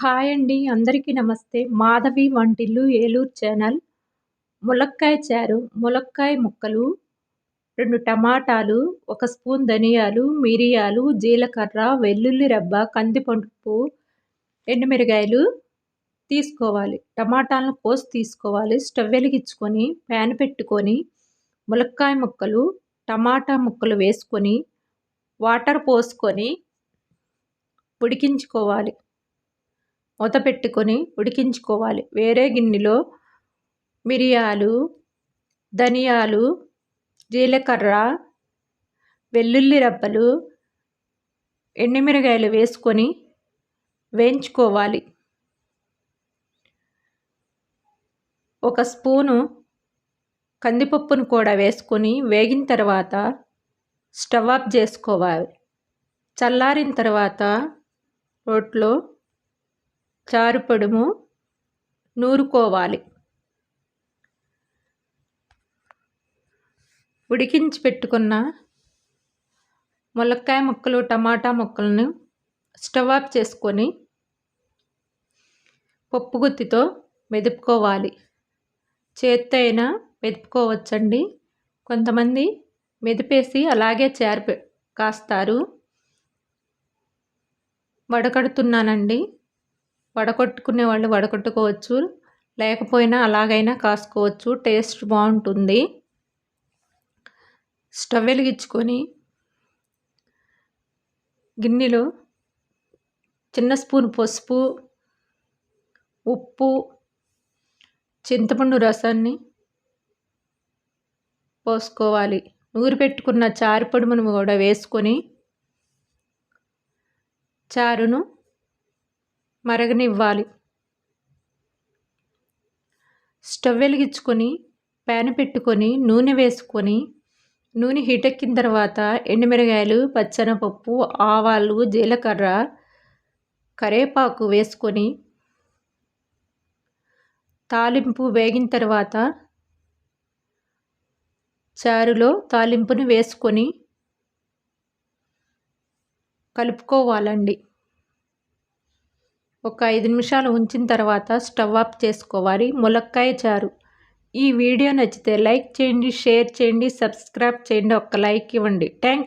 Hi అండి. అందరికీ నమస్తే. మాధవి వంటిల్లు ఏలూరు ఛానల్. ములక్కాయ చారు, ములక్కాయ ముక్కలు, 2 టమాటాలు, 1 స్పూన్ ధనియాలు, మిరియాలు, జీలకర్ర, వెల్లుల్లి రబ్బ, కందిపప్పు, ఎండుమిరగాయలు తీసుకోవాలి. టమాటాలను కోసి తీసుకోవాలి. స్టవ్ వెలిగించుకొని ప్యాన్ పెట్టుకొని ములక్కాయ ముక్కలు, టమాటా ముక్కలు వేసుకొని వాటర్ పోసుకొని ఉడికించుకోవాలి. మూత పెట్టుకొని ఉడికించుకోవాలి. వేరే గిన్నెలో మిరియాలు, ధనియాలు, జీలకర్ర, వెల్లుల్లి రబ్బలు, ఎండుమిరగాయలు వేసుకొని వేయించుకోవాలి. 1 స్పూను కందిపప్పును కూడా వేసుకొని వేగిన తర్వాత స్టవ్ ఆఫ్ చేసుకోవాలి. చల్లారిన తర్వాత రోట్లో చారు పొడుము నూరుకోవాలి. ఉడికించి పెట్టుకున్న ములక్కాయ ముక్కలు, టమాటా ముక్కలను స్టవ్ ఆఫ్ చేసుకొని పప్పు గుత్తితో మెదుపుకోవాలి. చేత్తో అయినా మెదుపుకోవచ్చండి. కొంతమంది మెదిపేసి అలాగే చారు కాస్తారు. వడకడుతున్నానండి. వడకొట్టుకునే వాళ్ళు వడకొట్టుకోవచ్చు, లేకపోయినా అలాగైనా కాసుకోవచ్చు. టేస్ట్ బాగుంటుంది. స్టవ్ వెలిగించుకొని గిన్నెలో చిన్న స్పూన్ పసుపు, ఉప్పు, చింతపండు రసాన్ని పోసుకోవాలి. నూరి పెట్టుకున్న చారు పొడుమును కూడా వేసుకొని చారును మరగనివ్వాలి. స్టవ్ వెలిగించుకొని ప్యాన్ పెట్టుకొని నూనె వేసుకొని నూనె హీట్ ఎక్కిన తర్వాత ఎండుమిరగాయలు, పచ్చెనపప్పు, ఆవాలు, జీలకర్ర, కరివేపాకు వేసుకొని తాలింపు వేగిన తర్వాత చారులో తాలింపును వేసుకొని కలుపుకోవాలండి. ఒక 5 నిమిషాలు ఉంచిన తర్వాత స్టవ్ ఆఫ్ చేసుకోవాలి. ములక్కాయ చారు. ఈ వీడియో నచ్చితే లైక్ చేయండి, షేర్ చేయండి, సబ్స్క్రైబ్ చేయండి. ఒక్క లైక్ ఇవ్వండి. Thank you.